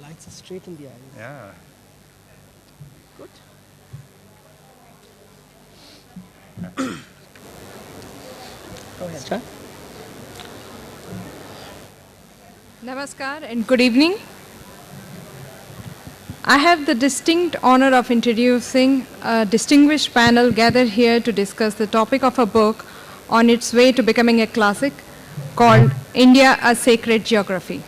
lights are straight in the eyes. Yeah. Good. Go ahead. Start. Namaskar and good evening. I have the distinct honor of introducing a distinguished panel gathered here to discuss the topic of a book on its way to becoming a classic called India, a Sacred Geography.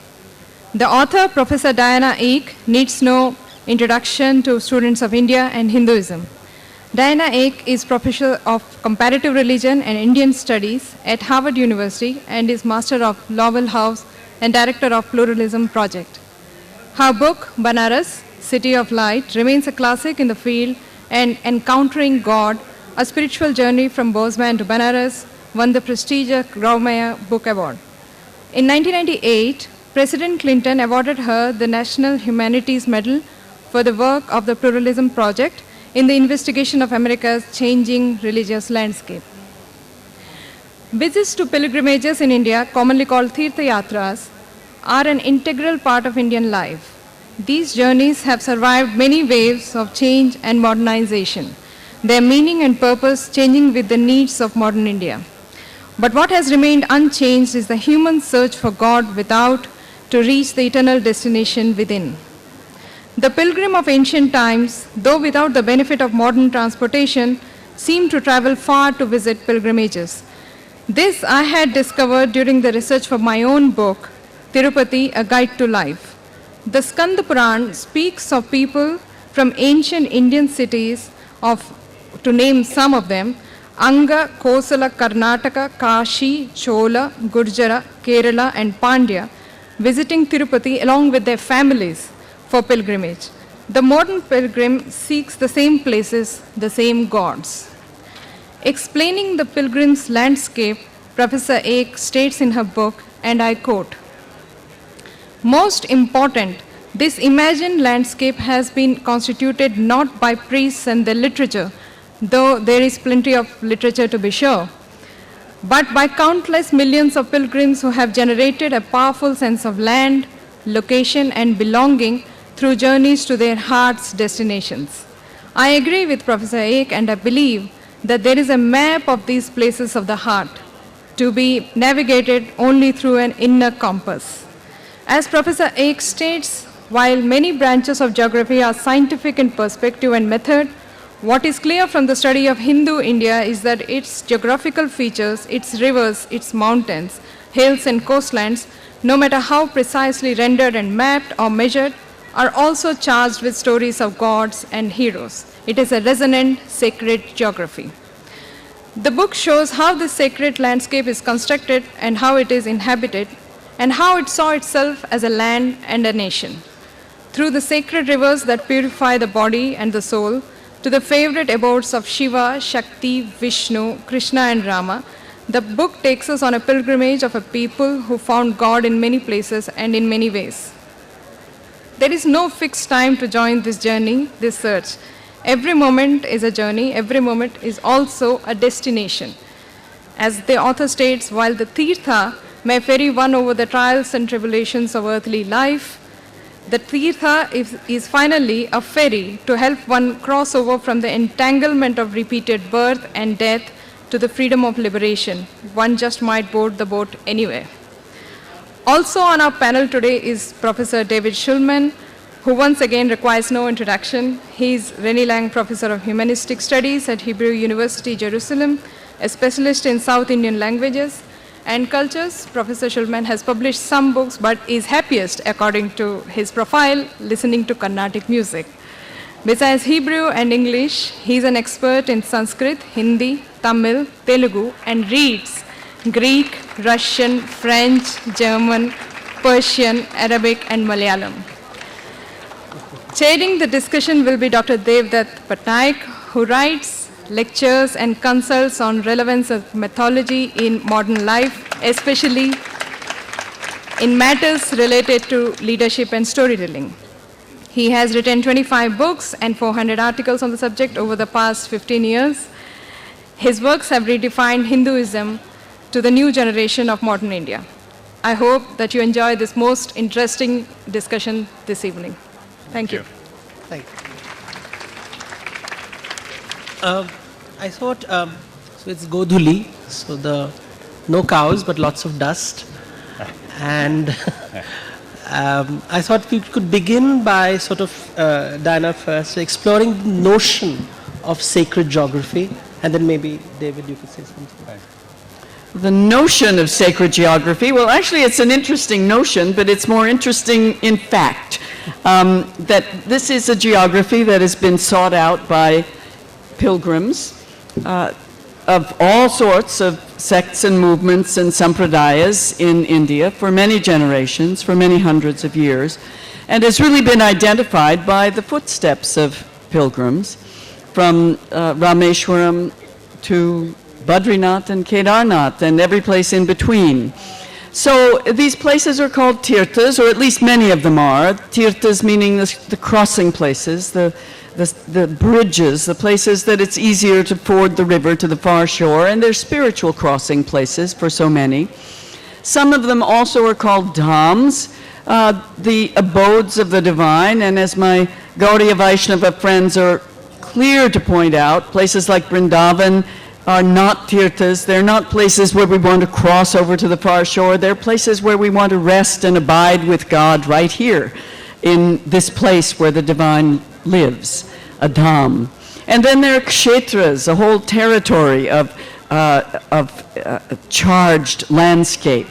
The author, Professor Diana Eck, needs no introduction to students of India and Hinduism. Diana Eck is Professor of Comparative Religion and Indian Studies at Harvard University and is Master of Lowell House and Director of Pluralism Project. Her book, Banaras, City of Light, remains a classic in the field, and Encountering God, a spiritual journey from Bozeman to Banaras, won the prestigious Graumaya Book Award. In 1998, President Clinton awarded her the National Humanities Medal for the work of the Pluralism Project in the investigation of America's changing religious landscape. Visits to pilgrimages in India, commonly called Tirtha Yatras, are an integral part of Indian life. These journeys have survived many waves of change and modernization, their meaning and purpose changing with the needs of modern India. But what has remained unchanged is the human search for God without to reach the eternal destination within. The pilgrim of ancient times, though without the benefit of modern transportation, seemed to travel far to visit pilgrimages. This I had discovered during the research for my own book, Tirupati, A Guide to Life. The Skanda Puran speaks of people from ancient Indian cities to name some of them, Anga, Kosala, Karnataka, Kashi, Chola, Gurjara, Kerala and Pandya, visiting Tirupati along with their families for pilgrimage. The modern pilgrim seeks the same places, the same gods. Explaining the pilgrim's landscape, Professor Eck states in her book, and I quote, "Most important, this imagined landscape has been constituted not by priests and their literature, though there is plenty of literature to be sure, but by countless millions of pilgrims who have generated a powerful sense of land, location, and belonging through journeys to their heart's destinations." I agree with Professor Eck, and I believe that there is a map of these places of the heart to be navigated only through an inner compass. As Professor Eck states, while many branches of geography are scientific in perspective and method, what is clear from the study of Hindu India is that its geographical features, its rivers, its mountains, hills and coastlands, no matter how precisely rendered and mapped or measured, are also charged with stories of gods and heroes. It is a resonant, sacred geography. The book shows how this sacred landscape is constructed and how it is inhabited, and how it saw itself as a land and a nation. Through the sacred rivers that purify the body and the soul, to the favorite abodes of Shiva, Shakti, Vishnu, Krishna and Rama, the book takes us on a pilgrimage of a people who found God in many places and in many ways. There is no fixed time to join this journey, this search. Every moment is a journey, every moment is also a destination. As the author states, while the Tirtha may ferry one over the trials and tribulations of earthly life, the Tirtha is finally a ferry to help one cross over from the entanglement of repeated birth and death to the freedom of liberation. One just might board the boat anywhere. Also on our panel today is Professor David Shulman, who once again requires no introduction. He is Rennie Lang Professor of Humanistic Studies at Hebrew University, Jerusalem, a specialist in South Indian languages and cultures. Professor Shulman has published some books, but is happiest, according to his profile, listening to Carnatic music. Besides Hebrew and English, he is an expert in Sanskrit, Hindi, Tamil, Telugu, and reads Greek, Russian, French, German, Persian, Arabic, and Malayalam. Chairing the discussion will be Dr. Devdutt Pattanaik, who writes, lectures, and consults on relevance of mythology in modern life, especially in matters related to leadership and storytelling. He has written 25 books and 400 articles on the subject over the past 15 years. His works have redefined Hinduism to the new generation of modern India. I hope that you enjoy this most interesting discussion this evening. Thank you. Thank you. I thought, so it's Godhuli, so no cows, but lots of dust. And I thought we could begin by sort of, Diana first, exploring the notion of sacred geography, and then maybe, David, you could say something. Right. The notion of sacred geography, well, actually it's an interesting notion, but it's more interesting in fact. That this is a geography that has been sought out by pilgrims of all sorts of sects and movements and sampradayas in India for many generations, for many hundreds of years, and has really been identified by the footsteps of pilgrims from Rameshwaram to Badrinath and Kedarnath and every place in between. So these places are called tirthas, or at least many of them are. Tirthas meaning the crossing places, the bridges, the places that it's easier to ford the river to the far shore, and they're spiritual crossing places for so many. Some of them also are called dhams, the abodes of the divine, and as my Gaudiya Vaishnava friends are clear to point out, places like Vrindavan are not tirthas. They're not places where we want to cross over to the far shore. They're places where we want to rest and abide with God right here in this place where the divine lives, a dham. And then there are kshetras, a whole territory of charged landscape.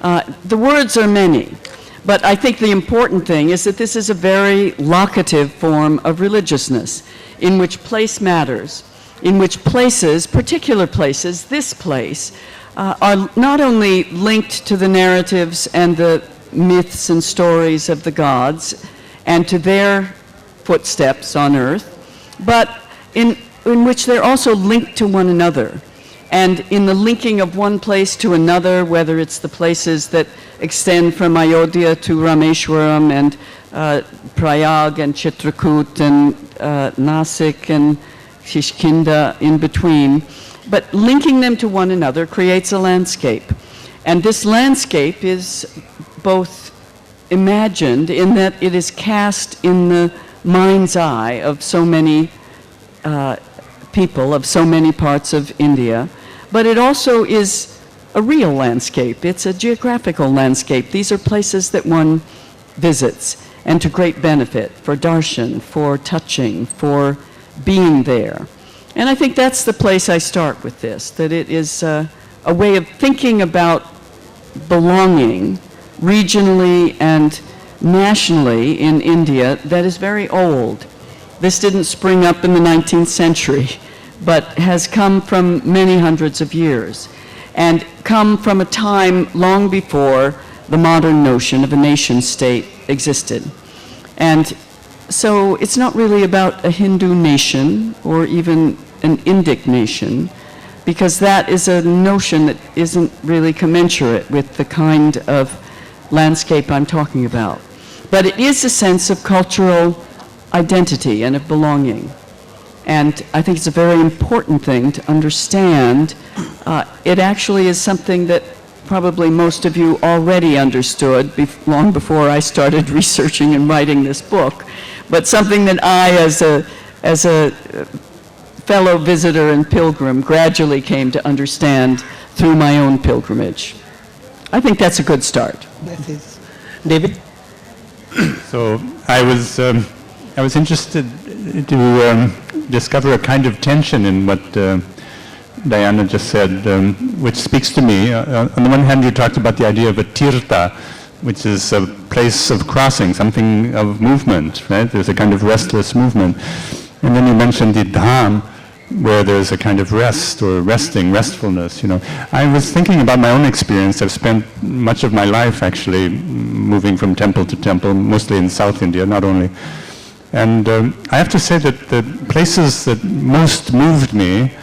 The words are many, but I think the important thing is that this is a very locative form of religiousness in which place matters, in which places, particular places, this place, are not only linked to the narratives and the myths and stories of the gods and to their footsteps on earth, but in which they're also linked to one another. And in the linking of one place to another, whether it's the places that extend from Ayodhya to Rameshwaram and Prayag and Chitrakoot and Nasik and Kishkinda in between, but linking them to one another creates a landscape. And this landscape is both imagined in that it is cast in the mind's eye of so many people, of so many parts of India, but it also is a real landscape. It's a geographical landscape. These are places that one visits, and to great benefit for darshan, for touching, for being there. And I think that's the place I start with this, that it is a way of thinking about belonging regionally and nationally in India that is very old. This didn't spring up in the 19th century, but has come from many hundreds of years, and come from a time long before the modern notion of a nation state existed. And so it's not really about a Hindu nation or even an Indic nation, because that is a notion that isn't really commensurate with the kind of landscape I'm talking about. But it is a sense of cultural identity and of belonging. And I think it's a very important thing to understand. It actually is something that probably most of you already understood long before I started researching and writing this book, but something that I, as a fellow visitor and pilgrim, gradually came to understand through my own pilgrimage. I think that's a good start. That is. David? So I was interested to discover a kind of tension in what Diana just said, which speaks to me. On the one hand, you talked about the idea of a tirtha, which is a place of crossing, something of movement, right? There's a kind of restless movement. And then you mentioned the dham, where there's a kind of rest or resting, restfulness, you know. I was thinking about my own experience. I've spent much of my life actually moving from temple to temple, mostly in South India, not only. And I have to say that the places that most moved me,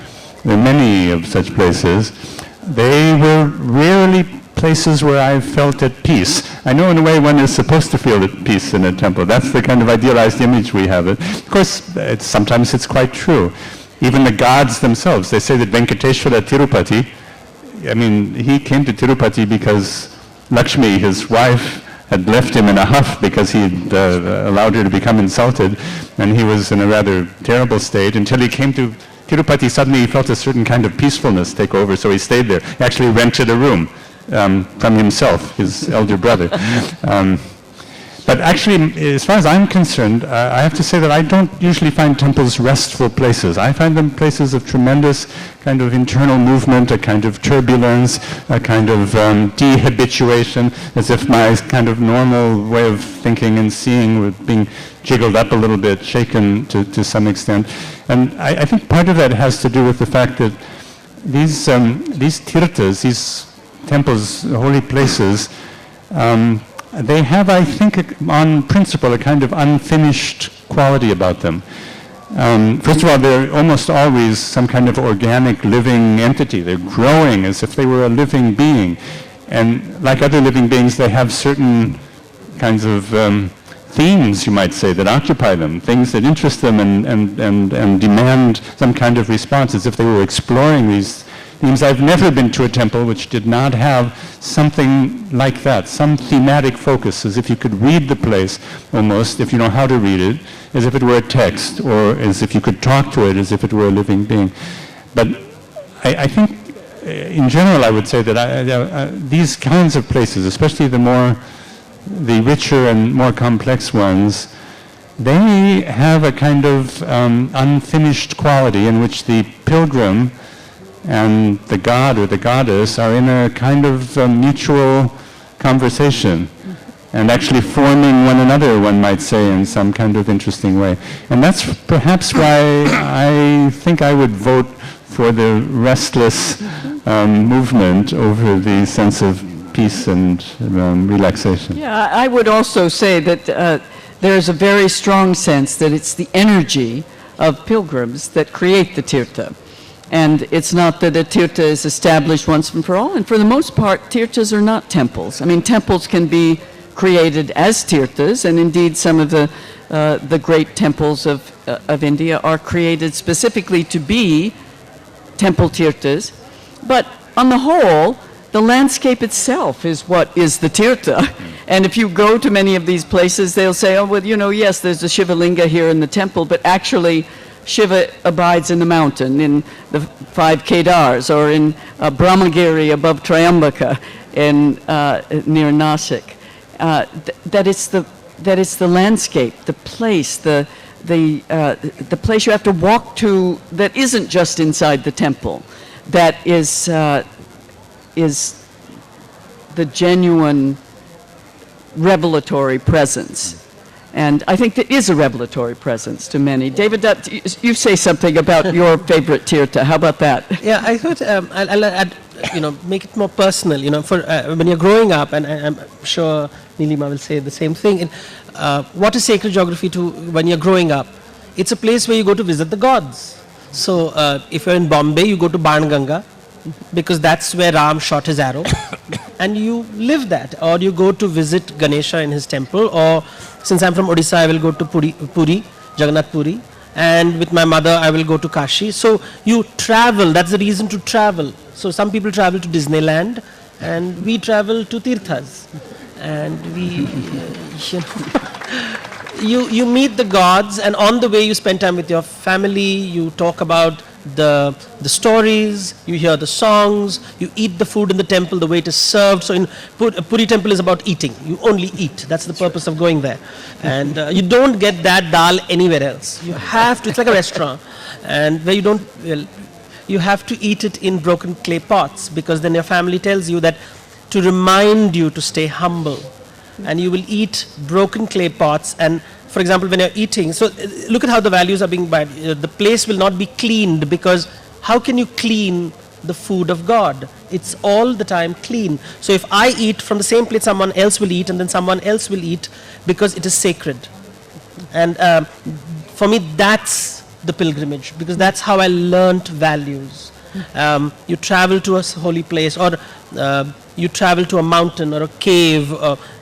there are many of such places, they were rarely places where I felt at peace. I know in a way one is supposed to feel at peace in a temple. That's the kind of idealized image we have. Of course, sometimes it's quite true. Even the gods themselves, they say that Venkateshwara Tirupati, I mean, he came to Tirupati because Lakshmi, his wife, had left him in a huff because he had allowed her to become insulted, and he was in a rather terrible state until he came to Tirupati. Suddenly he felt a certain kind of peacefulness take over, so he stayed there. He actually rented a room from himself, his elder brother. But actually, as far as I'm concerned, I have to say that I don't usually find temples restful places. I find them places of tremendous kind of internal movement, a kind of turbulence, a kind of dehabituation, as if my kind of normal way of thinking and seeing were being jiggled up a little bit, shaken to some extent. And I think part of that has to do with the fact that these tirthas, these temples, holy places, they have, I think, on principle, a kind of unfinished quality about them. First of all, they're almost always some kind of organic living entity. They're growing as if they were a living being. And like other living beings, they have certain kinds of themes, you might say, that occupy them, things that interest them and demand some kind of response, as if they were exploring these themes. I've never been to a temple which did not have something like that, some thematic focus, as if you could read the place almost, if you know how to read it, as if it were a text, or as if you could talk to it as if it were a living being. But I think, in general, I would say that these kinds of places, especially the richer and more complex ones, they have a kind of unfinished quality in which the pilgrim and the god or the goddess are in a kind of mutual conversation and actually forming one another, one might say, in some kind of interesting way. And that's perhaps why I think I would vote for the restless movement over the sense of peace and relaxation. Yeah, I would also say that there's a very strong sense that it's the energy of pilgrims that create the tirtha. And it's not that a tirtha is established once and for all. And for the most part, tirthas are not temples. I mean, temples can be created as tirthas, and indeed some of the great temples of India are created specifically to be temple tirthas. But on the whole, the landscape itself is what is the tirtha. And if you go to many of these places, they'll say, oh, well, yes, there's a Shiva Linga here in the temple, but actually Shiva abides in the mountain, in the 5 Kedars, or in Brahmagiri above Triambaka, near Nasik. That it's the landscape, the place, the place you have to walk to that isn't just inside the temple, that is the genuine revelatory presence. And I think there is a revelatory presence to many. David, you say something about your favorite tirtha. How about that? Yeah, I thought I'll add, make it more personal. For when you're growing up, and I'm sure Neelima will say the same thing. What is sacred geography to when you're growing up? It's a place where you go to visit the gods. So if you're in Bombay, you go to Banganga, because that's where Ram shot his arrow, and you live that. Or you go to visit Ganesha in his temple, or since I'm from Odisha, I will go to Puri, Jagannath Puri, and with my mother I will go to Kashi. So you travel, that's the reason to travel. So some people travel to Disneyland, and we travel to Tirthas, and we, you meet the gods, and on the way you spend time with your family, you talk about the stories, you hear the songs, you eat the food in the temple, the way it is served. So in Puri temple is about eating. You only eat. That's the purpose of going there. And you don't get that dal anywhere else. You have to, it's like a restaurant. And where you have to eat it in broken clay pots, because then your family tells you that to remind you to stay humble. And you will eat broken clay pots, and for example, when you're eating, so look at how the values are being bad. The place will not be cleaned, because how can you clean the food of God? It's all the time clean. So if I eat from the same plate, someone else will eat, and then someone else will eat, because it is sacred. And for me, that's the pilgrimage, because that's how I learnt values. You travel to a holy place, or you travel to a mountain or a cave,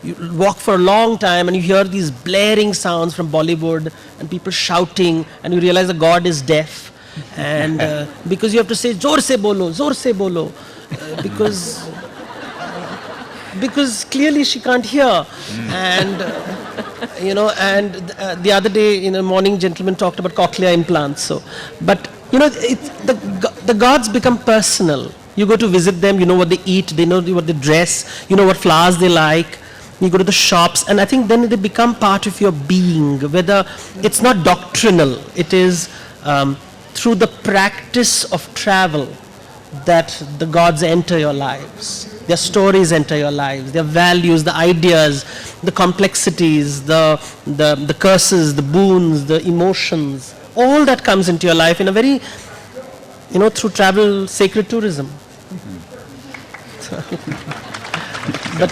you walk for a long time and you hear these blaring sounds from Bollywood and people shouting, and you realize the God is deaf, and because you have to say zor se bolo, because because clearly she can't hear. And, the other day, morning gentleman talked about cochlear implants. So, but, the gods become personal. You go to visit them, you know what they eat, they know what they dress, you know what flowers they like. You go to the shops, and I think then they become part of your being, whether it's not doctrinal, it is through the practice of travel that the gods enter your lives. Their stories enter your lives, their values, the ideas, the complexities, the curses, the boons, the emotions, all that comes into your life in a very, through travel, sacred tourism. But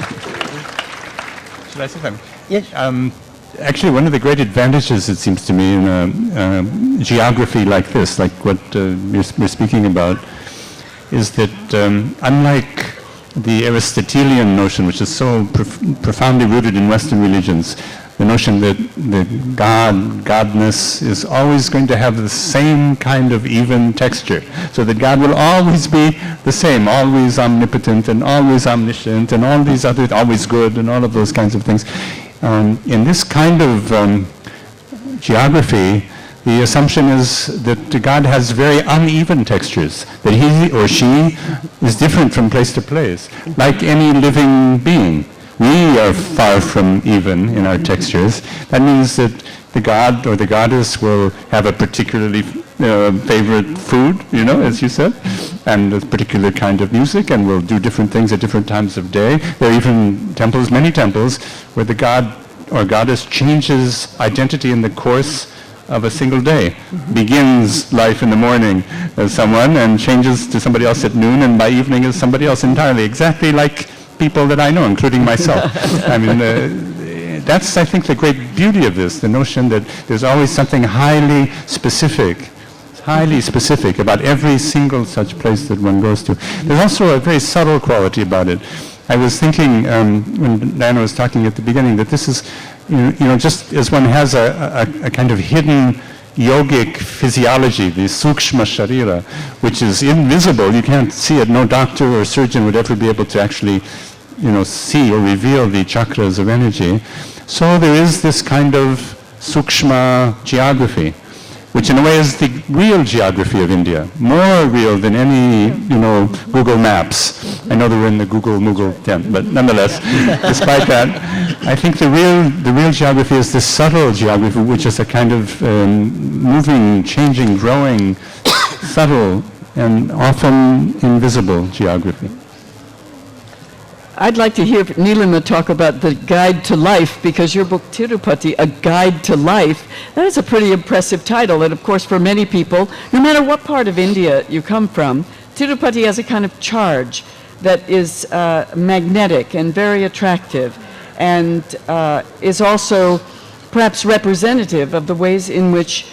should I say something? yes. Actually, one of the great advantages, it seems to me, in geography like this, like what we're speaking about, is that unlike the Aristotelian notion, which is so profoundly rooted in Western religions, the notion that the godness is always going to have the same kind of even texture, so that God will always be the same, always omnipotent and always omniscient and all these other, always good and all of those kinds of things. In this kind of geography, the assumption is that God has very uneven textures, that he or she is different from place to place, like any living being. We are far from even in our textures. That means that the god or the goddess will have a particularly favorite food, as you said, and a particular kind of music, and will do different things at different times of day. There are even temples, many temples, where the god or goddess changes identity in the course of a single day. Begins life in the morning as someone and changes to somebody else at noon, and by evening is somebody else entirely, exactly like people that I know, including myself. I mean, that's, I think, the great beauty of this, the notion that there's always something highly specific about every single such place that one goes to. There's also a very subtle quality about it. I was thinking, when Diana was talking at the beginning, that this is, just as one has a kind of hidden yogic physiology, the sukshma sharira, which is invisible, you can't see it, no doctor or surgeon would ever be able to actually, see or reveal the chakras of energy. So there is this kind of sukshma geography, which in a way is the real geography of India, more real than any, Google Maps. I know they were in the Google tent, but nonetheless, despite that, I think the real geography is this subtle geography, which is a kind of moving, changing, growing, subtle, and often invisible geography. I'd like to hear Neelima talk about the guide to life, because your book, Tirupati, A Guide to Life, that is a pretty impressive title. And of course, for many people, no matter what part of India you come from, Tirupati has a kind of charge that is magnetic and very attractive, and is also perhaps representative of the ways in which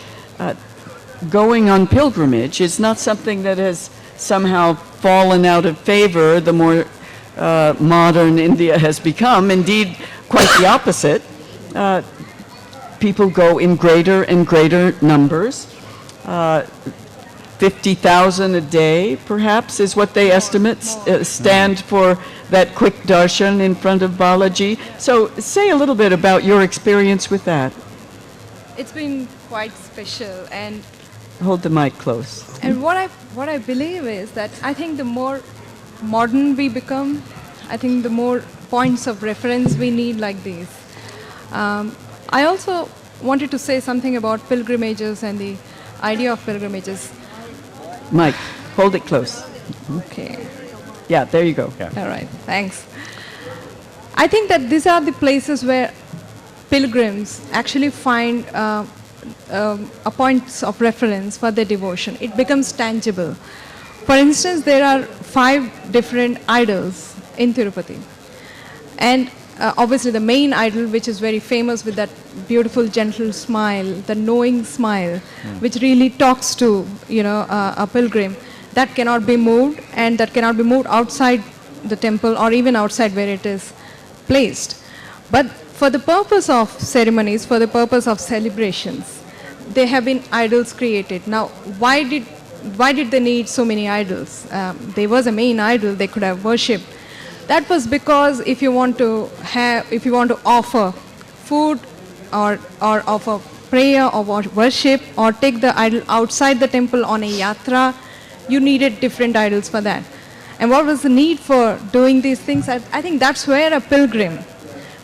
going on pilgrimage is not something that has somehow fallen out of favor the more modern India has become. Indeed, quite the opposite. People go in greater and greater numbers. 50,000 a day, perhaps, is what they estimate, stand for that quick darshan in front of Balaji. So say a little bit about your experience with that. It's been quite special, and Hold the mic close. And what I believe is that I think the more modern we become, I think the more points of reference we need like these. I also wanted to say something about pilgrimages and the idea of pilgrimages. Mike, hold it close. Okay. Yeah, there you go. Yeah. All right, thanks. I think that these are the places where pilgrims actually find a points of reference for their devotion. It becomes tangible. For instance, there are 5 different idols in Tirupati. And obviously the main idol, which is very famous with that beautiful gentle smile, the knowing smile, which really talks to, a pilgrim, that cannot be moved, and that cannot be moved outside the temple or even outside where it is placed. But for the purpose of ceremonies, for the purpose of celebrations, there have been idols created. Now, why did they need so many idols? There was a main idol they could have worshipped. that was because if you want to offer food or offer prayer or worship or take the idol outside the temple on a yatra, you needed different idols for that. And what was the need for doing these things? I think that's where a pilgrim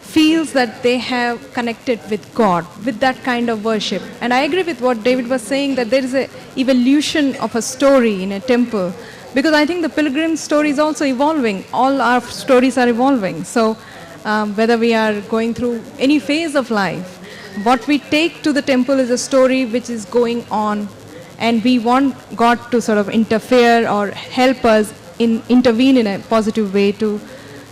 feels that they have connected with God, with that kind of worship. And I agree with what David was saying, that there is an evolution of a story in a temple. Because I think the pilgrim story is also evolving. All our stories are evolving. So whether we are going through any phase of life, what we take to the temple is a story which is going on. And we want God to sort of interfere or help us intervene in a positive way to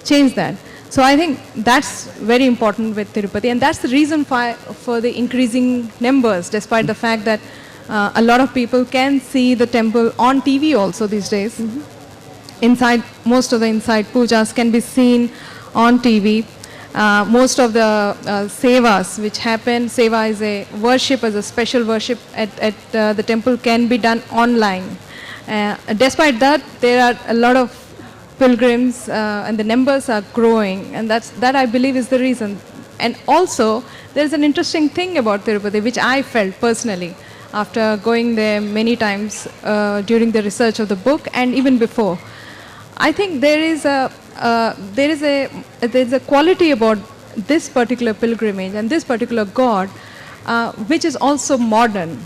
change that. So I think that's very important with Tirupati, and that's the reason for the increasing numbers, despite the fact that a lot of people can see the temple on TV also these days. Most of the inside pujas can be seen on TV. Most of the sevas which happen, seva is a worship, as a special worship at the temple, can be done online. Despite that, there are a lot of pilgrims and the numbers are growing, and that I believe is the reason. And also, there's an interesting thing about Tirupati which I felt personally after going there many times during the research of the book and even before. I think there is a quality about this particular pilgrimage and this particular God which is also modern.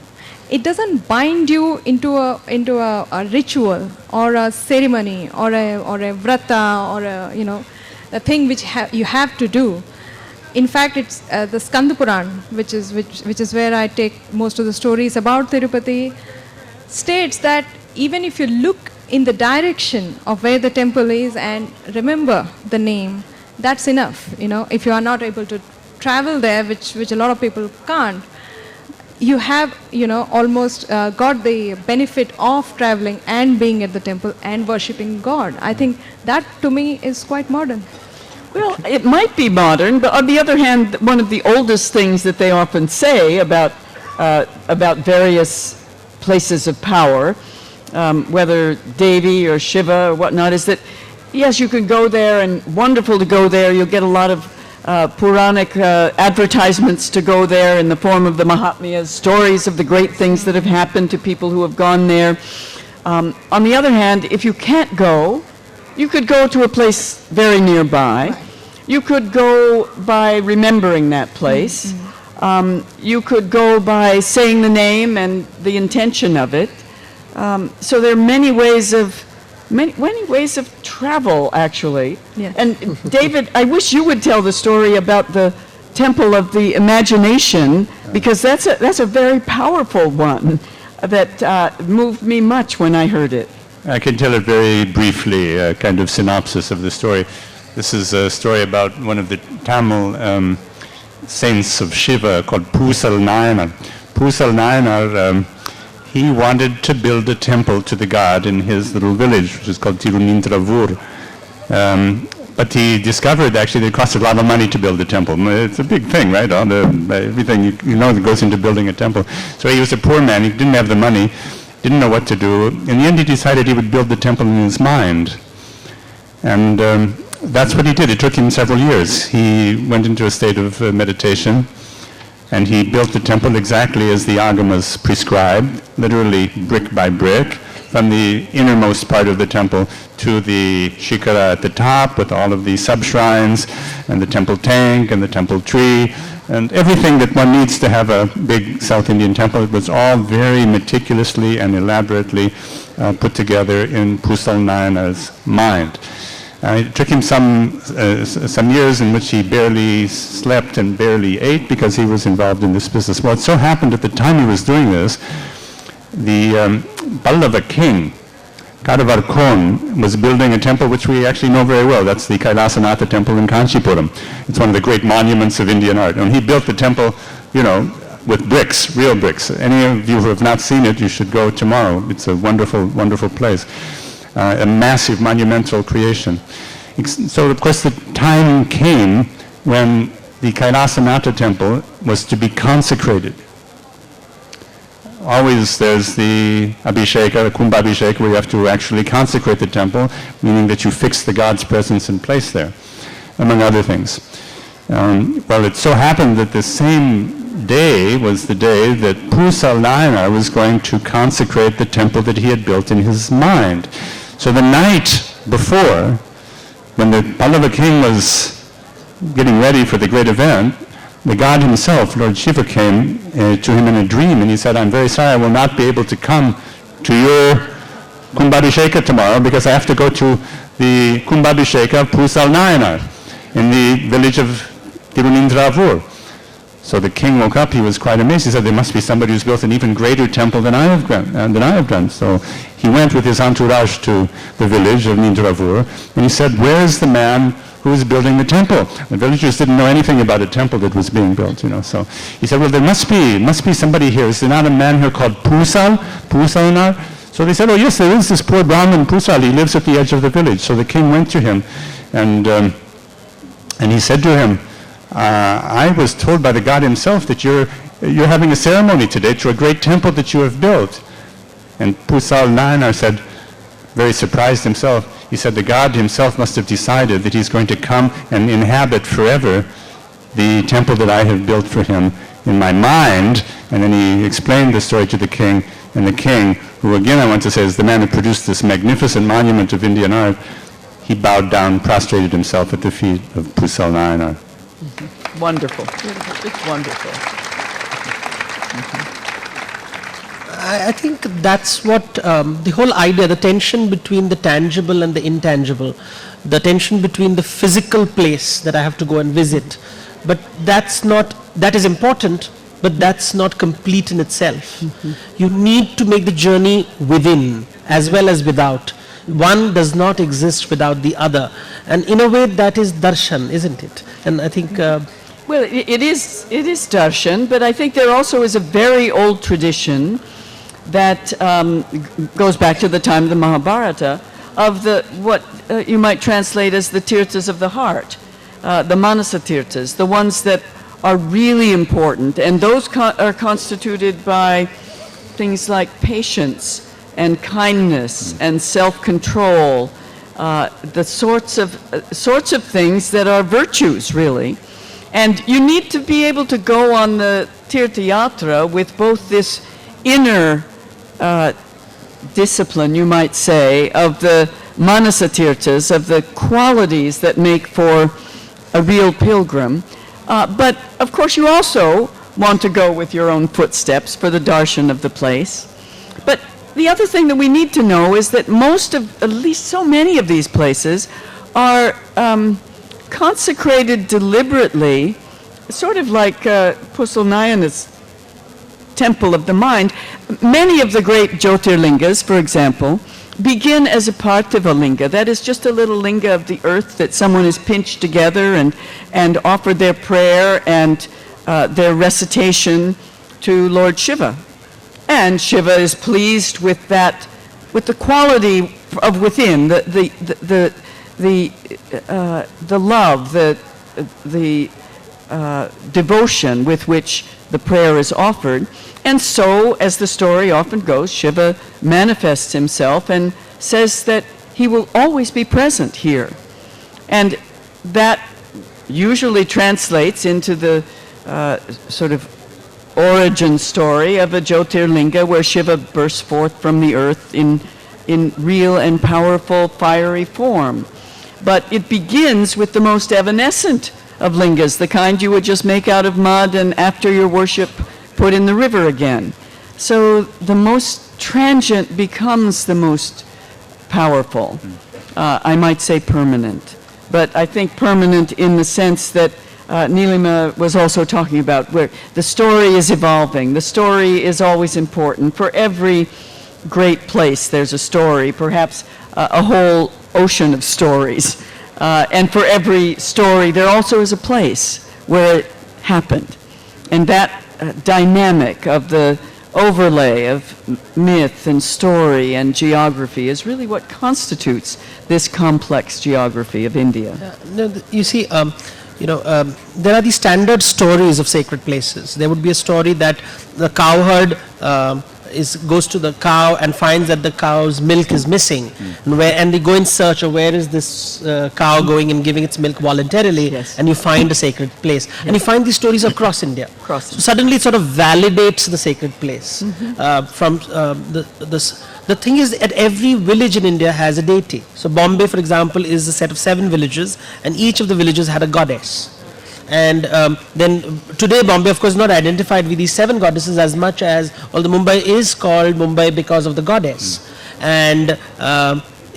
It doesn't bind you into a ritual or a ceremony or a vrata or a thing which you have to do. In fact, it's the Skanda Puran, which is where I take most of the stories about Tirupati, states that even if you look in the direction of where the temple is and remember the name, that's enough. If you are not able to travel there, which a lot of people can't, you have almost got the benefit of traveling and being at the temple and worshipping God. I think that to me is quite modern. Well, it might be modern, but on the other hand, one of the oldest things that they often say about various places of power, whether Devi or Shiva or whatnot, is that yes, you can go there, and wonderful to go there. You'll get a lot of Puranic advertisements to go there in the form of the Mahatmyas, stories of the great things that have happened to people who have gone there. On the other hand, if you can't go, you could go to a place very nearby. Right. You could go by remembering that place. Mm-hmm. You could go by saying the name and the intention of it. So there are many ways of travel, actually. Yes. And David, I wish you would tell the story about the Temple of the Imagination, because that's a very powerful one that moved me much when I heard it. I can tell it very briefly, a kind of synopsis of the story. This is a story about one of the Tamil saints of Shiva called Pusal Nayanar. Pusal Nayanar, he wanted to build a temple to the god in his little village, which is called Tirunintravur. But he discovered actually that it cost a lot of money to build a temple. It's a big thing, right? Everything that goes into building a temple. So he was a poor man, he didn't have the money, didn't know what to do. In the end he decided he would build the temple in his mind. And that's what he did. It took him several years. He went into a state of meditation, and he built the temple exactly as the agamas prescribed, literally brick by brick, from the innermost part of the temple to the shikara at the top with all of the sub-shrines and the temple tank and the temple tree and everything that one needs to have a big South Indian temple. It was all very meticulously and elaborately put together in Pusal Nayanar's mind. It took him some years in which he barely slept and barely ate because he was involved in this business. Well, it so happened at the time he was doing this, the Pallava king, Kadavarkon, was building a temple which we actually know very well. That's the Kailasanatha temple in Kanchipuram. It's one of the great monuments of Indian art. And he built the temple, with bricks, real bricks. Any of you who have not seen it, you should go tomorrow. It's a wonderful, wonderful place. A massive monumental creation. So of course the time came when the Kailasanatha temple was to be consecrated. always there's the abhisheka, the kumbhabhisheka, where you have to actually consecrate the temple, meaning that you fix the god's presence in place there, among other things. Well, it so happened that the same day was the day that Pusal Nayanar was going to consecrate the temple that he had built in his mind. So the night before, when the Pallava king was getting ready for the great event, the god himself, Lord Shiva, came to him in a dream, and he said, "I'm very sorry, I will not be able to come to your Kumbhabhisheka tomorrow because I have to go to the Kumbhabhisheka of Pusal Nayanar in the village of Tirunindravur." So the king woke up, he was quite amazed. He said, "There must be somebody who's built an even greater temple than I have done." So he went with his entourage to the village of Nindravur, and he said, "Where is the man who is building the temple?" The villagers didn't know anything about a temple that was being built, So he said, "Well, there must be somebody here. Is there not a man here called Pusalnar?" So they said, "Oh yes, there is this poor Brahmin Pusal. He lives at the edge of the village." So the king went to him, and he said to him, "I was told by the god himself that you're having a ceremony today to a great temple that you have built." And Pusal Nayanar said, very surprised himself, he said, "The god himself must have decided that he's going to come and inhabit forever the temple that I have built for him in my mind." And then he explained the story to the king, and the king, who again I want to say is the man who produced this magnificent monument of Indian art, he bowed down, prostrated himself at the feet of Pusal Nayanar. Mm-hmm. Wonderful. It's wonderful. I think that's what the whole idea, the tension between the tangible and the intangible, the tension between the physical place that I have to go and visit, but that is important, but that's not complete in itself. Mm-hmm. You need to make the journey within as well as without. One does not exist without the other. And in a way that is darshan, isn't it? And I think... well, it is darshan, but I think there also is a very old tradition that goes back to the time of the Mahabharata, of what you might translate as the tirthas of the heart, the manasa tirthas, the ones that are really important, and those are constituted by things like patience and kindness and self-control, the sorts of things that are virtues, really. And you need to be able to go on the tirtha yatra with both this inner discipline, you might say, of the manasa tirthas, of the qualities that make for a real pilgrim. But of course you also want to go with your own footsteps for the darshan of the place. But the other thing that we need to know is that at least so many of these places are consecrated deliberately, sort of like Pusal Nayanar's temple of the mind. Many of the great Jyotirlingas, for example, begin as a parthiva linga. That is just a little linga of the earth that someone has pinched together and offered their prayer and their recitation to Lord Shiva. And Shiva is pleased with that, with the quality of within, the love, the devotion with which the prayer is offered. And so, as the story often goes, Shiva manifests himself and says that he will always be present here. And that usually translates into the sort of origin story of a Jyotirlinga where Shiva bursts forth from the earth in real and powerful fiery form. But it begins with the most evanescent of lingas, the kind you would just make out of mud and after your worship put in the river again. So the most transient becomes the most powerful. I might say permanent, but I think permanent in the sense that Neelima was also talking about, where the story is evolving. The story is always important. For every great place there's a story, perhaps a whole ocean of stories. And for every story there also is a place where it happened. And that dynamic of the overlay of myth and story and geography is really what constitutes this complex geography of India. You see, there are these standard stories of sacred places. There would be a story that the cowherd goes to the cow and finds that the cow's milk is missing, and they go in search of where is this cow going and giving its milk voluntarily, Yes. and you find a sacred place, and you find these stories across India. So suddenly it sort of validates the sacred place. The thing is, at every village in India has a deity. So Bombay, for example, is a set of 7 villages, and each of the villages had a goddess. And then today Bombay, of course, is not identified with these 7 goddesses as much as, although Mumbai is called Mumbai because of the goddess. And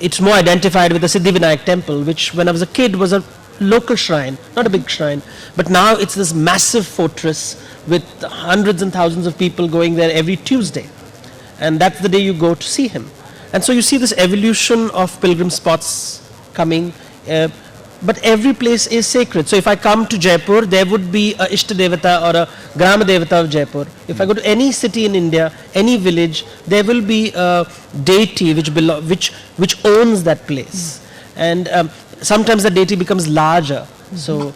it's more identified with the Siddhivinayak temple, which when I was a kid was a local shrine, not a big shrine. But now it's this massive fortress with hundreds and thousands of people going there every Tuesday. And that's the day you go to see him. And so you see this evolution of pilgrim spots coming. But every place is sacred. So if I come to Jaipur, there would be a Ishta Devata or a Grama Devata of Jaipur. If I go to any city in India, any village, there will be a deity which owns that place. And sometimes the deity becomes larger. So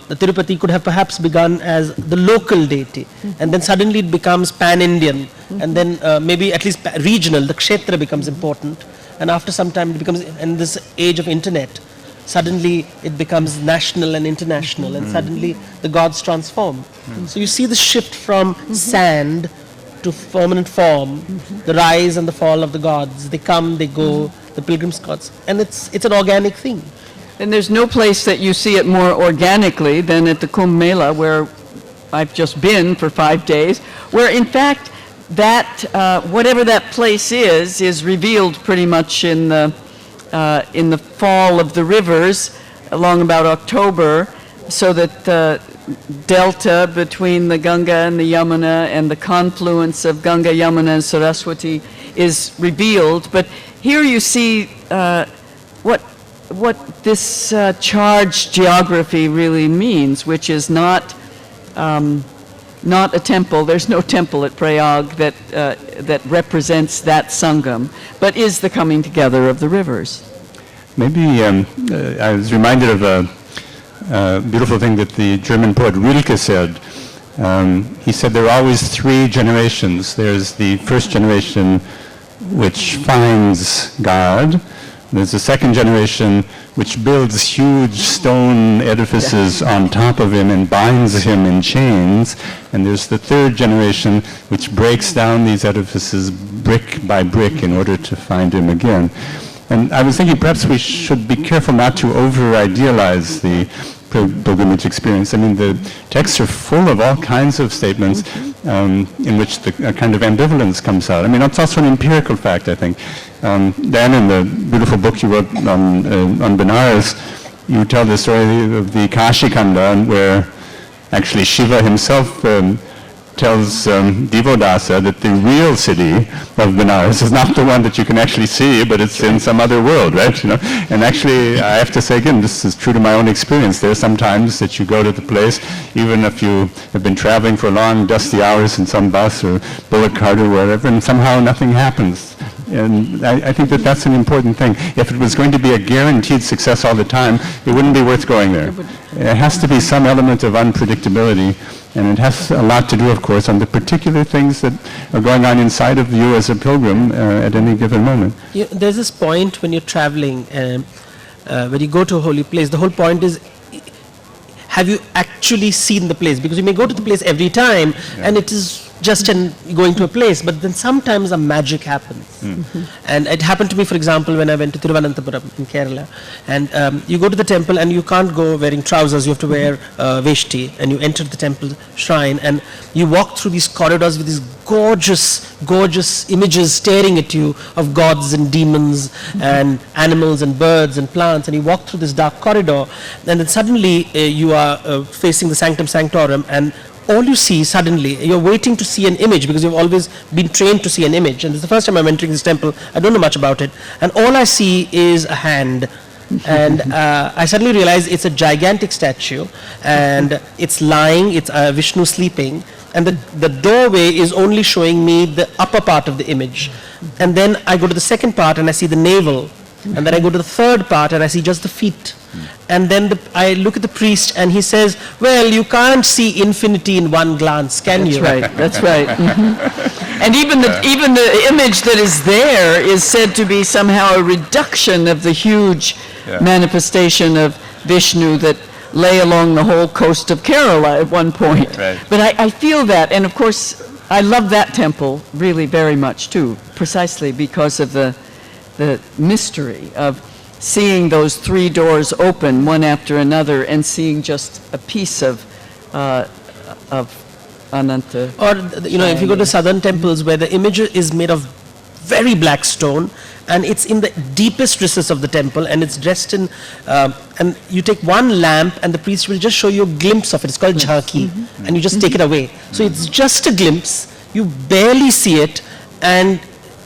the Tirupati could have perhaps begun as the local deity, and then suddenly it becomes pan-Indian, and then maybe at least regional. The Kshetra becomes important, and after some time it becomes, in this age of internet, suddenly it becomes national and international, and suddenly the gods transform. So you see the shift from sand to permanent form, the rise and the fall of the gods. They come, they go, the pilgrims' gods, and it's an organic thing. And there's no place that you see it more organically than at the Kumbh Mela, where I've just been for 5 days, where in fact that whatever that place is revealed pretty much in the fall of the rivers along about October, so that the delta between the Ganga and the Yamuna and the confluence of Ganga, Yamuna, and Saraswati is revealed. But here you see what this charged geography really means, which is not a temple. There's no temple at Prayag that represents that Sangam, but is the coming together of the rivers. Maybe I was reminded of a beautiful thing that the German poet Rilke said. He said there are always 3 generations. There's the first generation which finds God. There's the second generation which builds huge stone edifices on top of him and binds him in chains. And there's the third generation which breaks down these edifices brick by brick in order to find him again. And I was thinking perhaps we should be careful not to over-idealize the pilgrimage experience. I mean, the texts are full of all kinds of statements in which a kind of ambivalence comes out. I mean, it's also an empirical fact, I think. Dan, in the beautiful book you wrote on Benares, you tell the story of the Kashi Khanda, where actually Shiva himself tells Divodasa that the real city of Benares is not the one that you can actually see, but it's in some other world, right? You know? And actually, I have to say again, this is true to my own experience. There are some times that you go to the place, even if you have been traveling for long, dusty hours in some bus or bullock cart or whatever, and somehow nothing happens. And I think that that's an important thing. If it was going to be a guaranteed success all the time, it wouldn't be worth going there. It has to be some element of unpredictability, and it has a lot to do, of course, on the particular things that are going on inside of you as a pilgrim at any given moment. There's this point when you're traveling, when you go to a holy place, the whole point is, have you actually seen the place? Because you may go to the place every time, and it is just going to a place, but then sometimes a magic happens. And it happened to me, for example, when I went to Thiruvananthapuram in Kerala, and you go to the temple and you can't go wearing trousers, you have to wear veshti, and you enter the temple shrine, and you walk through these corridors with these gorgeous images staring at you of gods and demons and animals and birds and plants, and you walk through this dark corridor, and then suddenly you are facing the sanctum sanctorum, and all you see suddenly, you're waiting to see an image because you've always been trained to see an image. And this is the first time I'm entering this temple. I don't know much about it. And all I see is a hand. And I suddenly realize it's a gigantic statue. And it's lying, it's Vishnu sleeping. And the doorway is only showing me the upper part of the image. And then I go to the second part and I see the navel. And then I go to the third part and I see just the feet. And then I look at the priest and he says, well, you can't see infinity in one glance, can you? That's right. And even the image that is there is said to be somehow a reduction of the huge manifestation of Vishnu that lay along the whole coast of Kerala at one point. Right. But I feel that, and of course, I love that temple really very much too, precisely because of the mystery of seeing those three doors open one after another and seeing just a piece of Ananta. Or, if you go to southern temples where the image is made of very black stone and it's in the deepest recess of the temple and it's dressed in, and you take one lamp and the priest will just show you a glimpse of it. It's called jhaki, and you just take it away. So it's just a glimpse, you barely see it, and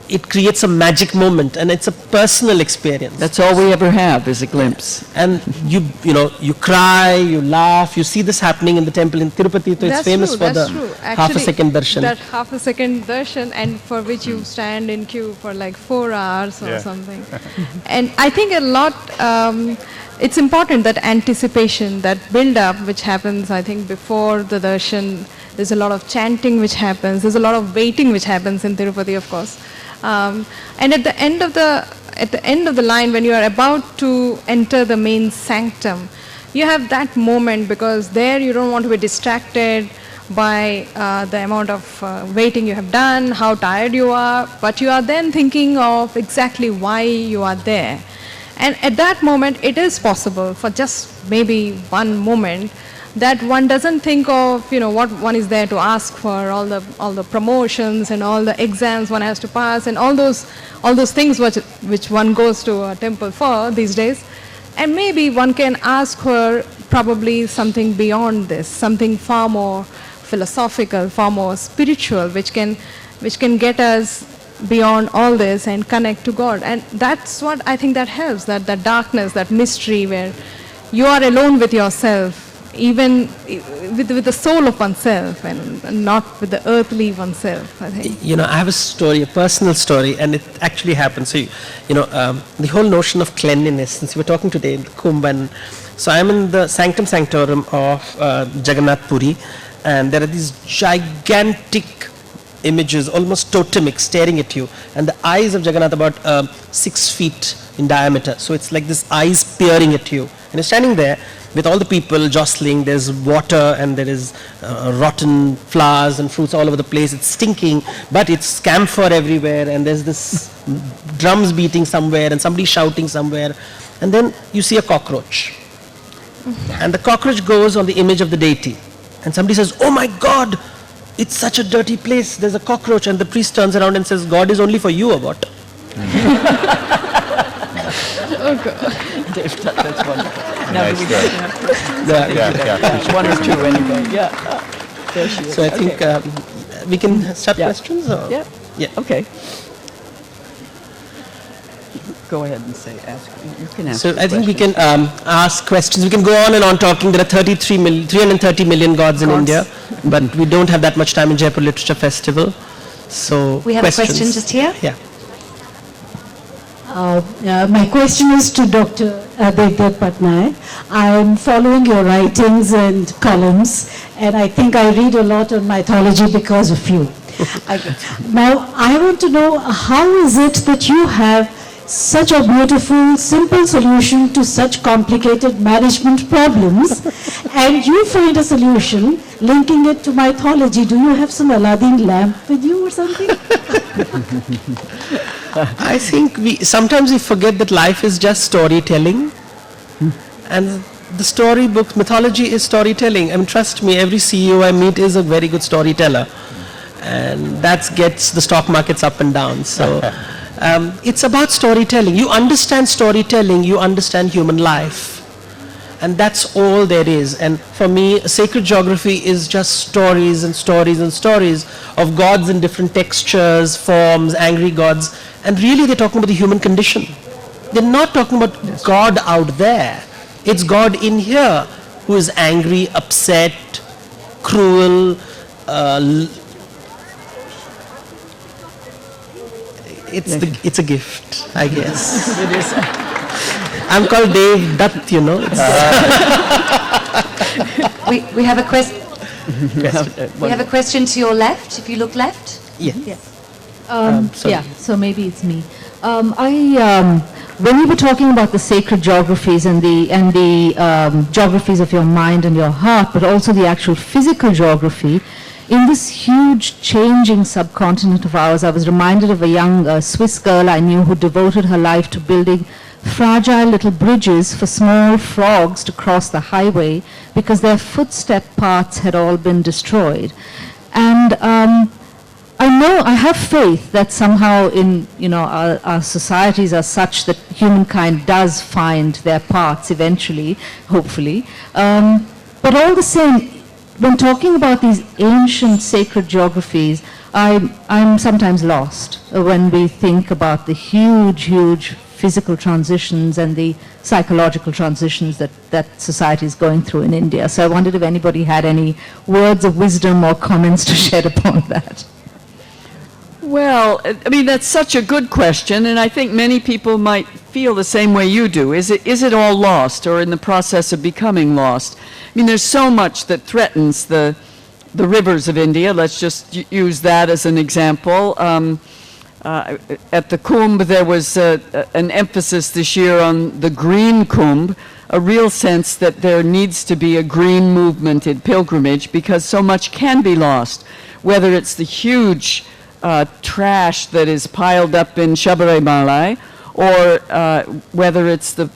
it creates a magic moment, and it's a personal experience. That's all we ever have is a glimpse. And you cry, you laugh, you see this happening in the temple in Tirupati, so it's famous for the half a second darshan. That half a second darshan, and for which you stand in queue for like 4 hours or something. And I think it's important that anticipation, that build up which happens, I think, before the darshan. There's a lot of chanting which happens, there's a lot of waiting which happens in Tirupati, of course. And at the end of the line, when you are about to enter the main sanctum, you have that moment, because there you don't want to be distracted by the amount of waiting you have done, how tired you are, but you are then thinking of exactly why you are there. And at that moment, it is possible for just maybe one moment that one doesn't think of what one is there to ask for, all the promotions and all the exams one has to pass and all those things which one goes to a temple for these days. And maybe one can ask for probably something beyond this, something far more philosophical, far more spiritual, which can get us beyond all this and connect to God. And that's what I think that helps, that darkness, that mystery where you are alone with yourself, even with the soul of oneself and not with the earthly oneself, I think. I have a story, a personal story, and it actually happened. So, the whole notion of cleanliness, since we were talking today in the Kumbh, and so I'm in the Sanctum Sanctorum of Jagannath Puri, and there are these gigantic images, almost totemic, staring at you, and the eyes of Jagannath about 6 feet in diameter. So it's like this eyes peering at you, and you're standing there with all the people jostling. There's water and there is rotten flowers and fruits all over the place. It's stinking, but it's camphor everywhere, and there's this drums beating somewhere and somebody shouting somewhere, and then you see a cockroach, and the cockroach goes on the image of the deity, and somebody says, "Oh my God, it's such a dirty place, there's a cockroach," and the priest turns around and says, "God is only for you, or what?" Oh God. Devdutt, that's wonderful. Now Nice we story. have questions. One or two anyway. Yeah. There she is. So I think we can start questions? Or? Yeah. Yeah. Okay. Go ahead and ask. You can ask. So I think we can ask questions. We can go on and on talking. There are 330 million gods in India, but we don't have that much time in Jaipur Literature Festival. So we have questions. a question just here. Yeah. My question is to Dr. Devdutt Pattanaik. I'm following your writings and columns, and I think I read a lot on mythology because of you. Now, I want to know, how is it that you have such a beautiful, simple solution to such complicated management problems, and you find a solution linking it to mythology? Do you have some Aladdin lamp with you or something? I think sometimes we forget that life is just storytelling, and the storybooks, mythology is storytelling. I mean, trust me, every CEO I meet is a very good storyteller, and that gets the stock markets up and down. So it's about storytelling. You understand storytelling, you understand human life, and that's all there is. And for me, sacred geography is just stories and stories and stories of gods in different textures, forms, angry gods, and really they're talking about the human condition. They're not talking about God out there. It's God in here who is angry, upset, cruel. It's a gift, I guess. It is. I'm called Devdutt, We have a question. We have a question to your left, if you look left. Yes. Sorry. Yeah, so maybe it's me. When you were talking about the sacred geographies and the geographies of your mind and your heart, but also the actual physical geography, in this huge changing subcontinent of ours, I was reminded of a young Swiss girl I knew who devoted her life to building fragile little bridges for small frogs to cross the highway because their footstep paths had all been destroyed. And I have faith that somehow in, our societies are such that humankind does find their paths eventually, hopefully. But all the same, when talking about these ancient sacred geographies, I'm sometimes lost when we think about the huge physical transitions and the psychological transitions that society is going through in India. So I wondered if anybody had any words of wisdom or comments to shed upon that. Well, I mean, that's such a good question, and I think many people might feel the same way you do. Is it all lost or in the process of becoming lost? I mean, there's so much that threatens the rivers of India. Let's just use that as an example. At the Kumbh, there was an emphasis this year on the green Kumbh, a real sense that there needs to be a green movement in pilgrimage because so much can be lost, whether it's the huge trash that is piled up in Shabarimala, or whether it's the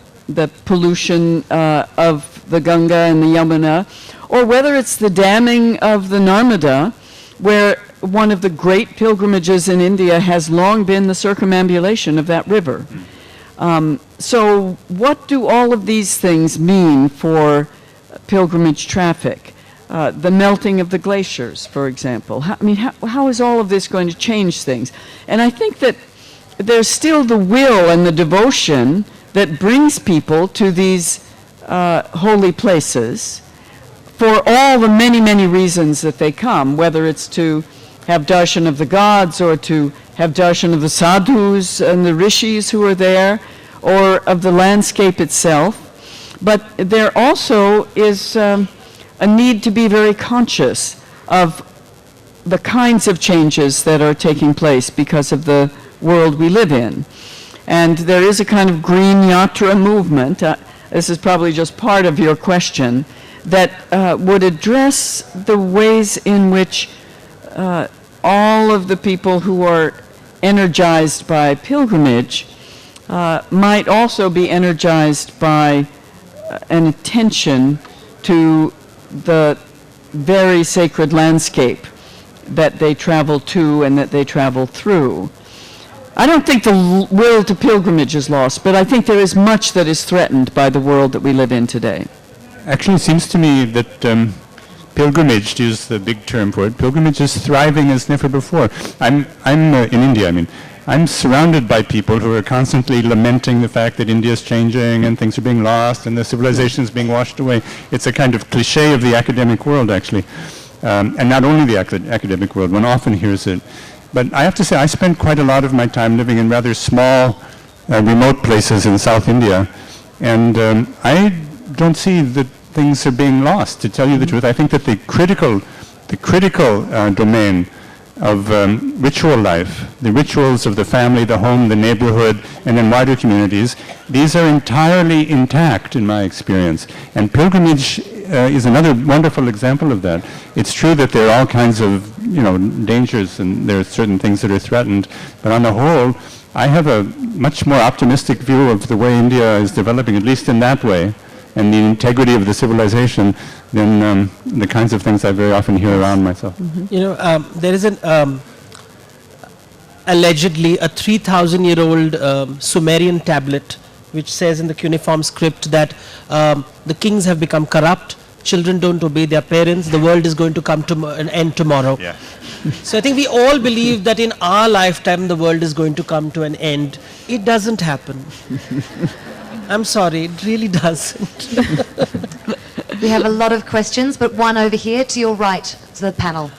pollution of the Ganga and the Yamuna, or whether it's the damming of the Narmada, where one of the great pilgrimages in India has long been the circumambulation of that river. So what do all of these things mean for pilgrimage traffic? The melting of the glaciers, for example. How is all of this going to change things? And I think that there's still the will and the devotion that brings people to these holy places for all the many reasons that they come, whether it's to have darshan of the gods or to have darshan of the sadhus and the rishis who are there, or of the landscape itself. But there also is a need to be very conscious of the kinds of changes that are taking place because of the world we live in. And there is a kind of green yatra movement, this is probably just part of your question, that would address the ways in which all of the people who are energized by pilgrimage might also be energized by an attention to the very sacred landscape that they travel to and that they travel through. I don't think the will to pilgrimage is lost, but I think there is much that is threatened by the world that we live in today. Actually, it seems to me that pilgrimage, to use the big term for it, pilgrimage is thriving as never before. I'm in India, I'm surrounded by people who are constantly lamenting the fact that India is changing and things are being lost and the civilization is being washed away. It's a kind of cliche of the academic world, actually. And not only the academic world, one often hears it. But I have to say, I spent quite a lot of my time living in rather small, remote places in South India. And I don't see that things are being lost, to tell you the truth. I think that the critical domain of ritual life, the rituals of the family, the home, the neighborhood, and then wider communities, these are entirely intact in my experience. And pilgrimage is another wonderful example of that. It's true that there are all kinds of, dangers and there are certain things that are threatened, but on the whole, I have a much more optimistic view of the way India is developing, at least in that way, and the integrity of the civilization than the kinds of things I very often hear around myself. Mm-hmm. There is allegedly a 3,000-year-old Sumerian tablet which says in the cuneiform script that the kings have become corrupt, children don't obey their parents, the world is going to come to an end tomorrow. Yeah. So I think we all believe that in our lifetime the world is going to come to an end. It doesn't happen. I'm sorry, it really doesn't. We have a lot of questions, but one over here to your right, to the panel.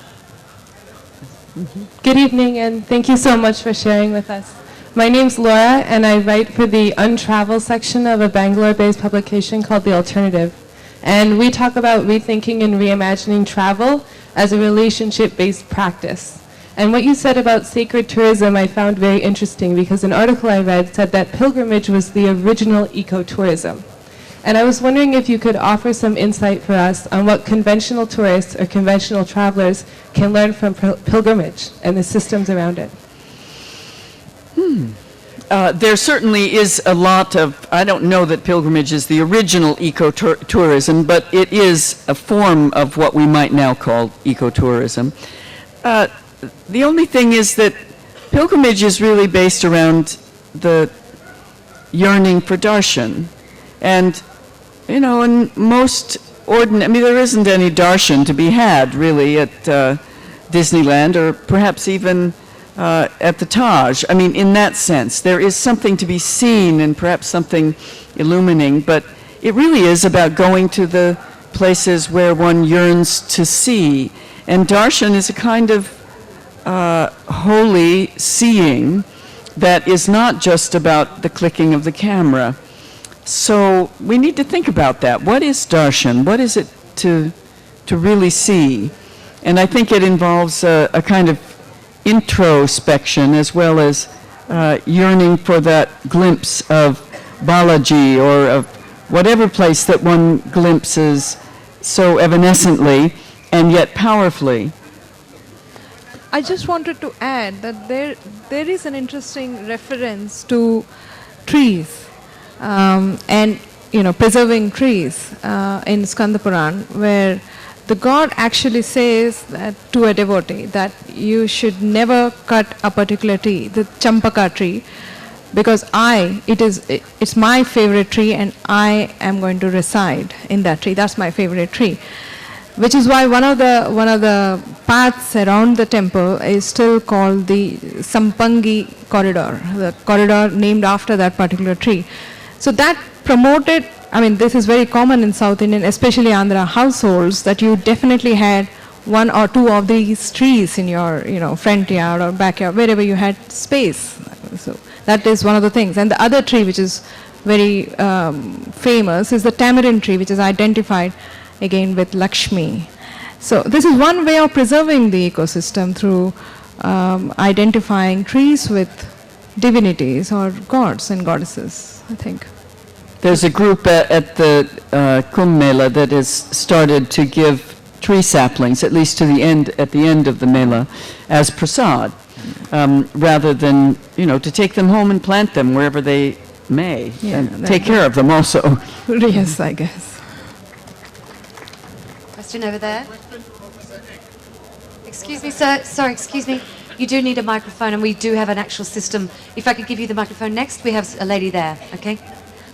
Good evening, and thank you so much for sharing with us. My name's Laura, and I write for the Untravel section of a Bangalore-based publication called The Alternative. And we talk about rethinking and reimagining travel as a relationship-based practice. And what you said about sacred tourism I found very interesting, because an article I read said that pilgrimage was the original ecotourism. And I was wondering if you could offer some insight for us on what conventional tourists or conventional travelers can learn from pilgrimage and the systems around it. There certainly is a lot of, I don't know that pilgrimage is the original ecotourism, but it is a form of what we might now call ecotourism. The only thing is that pilgrimage is really based around the yearning for darshan. And, you know, in most there isn't any darshan to be had, really, at Disneyland, or perhaps even at the Taj. I mean, in that sense, there is something to be seen and perhaps something illuminating, but it really is about going to the places where one yearns to see. And darshan is a kind of holy seeing that is not just about the clicking of the camera. So we need to think about that. What is darshan? What is it to really see? And I think it involves a kind of introspection as well as yearning for that glimpse of Balaji or of whatever place that one glimpses so evanescently and yet powerfully. I just wanted to add that there is an interesting reference to trees and preserving trees in Skanda Puran, where the god actually says that to a devotee that you should never cut a particular tree, the champaka tree, because it's my favorite tree and I am going to reside in that tree. That's my favorite tree. Which is why one of the paths around the temple is still called the Sampangi corridor, the corridor named after that particular tree. So that promoted, this is very common in South Indian, especially Andhra households, that you definitely had one or two of these trees in your front yard or backyard, wherever you had space. So that is one of the things. And the other tree which is very famous is the tamarind tree, which is identified again with Lakshmi. So this is one way of preserving the ecosystem, through identifying trees with divinities or gods and goddesses, I think. There's a group at the Kumbh Mela that has started to give tree saplings, at least at the end of the Mela, as prasad, rather than, to take them home and plant them wherever they may, and take care of them also. Yes, I guess. Question over there. Excuse me, sir. Sorry, excuse me. You do need a microphone, and we do have an actual system. If I could give you the microphone next, we have a lady there, okay?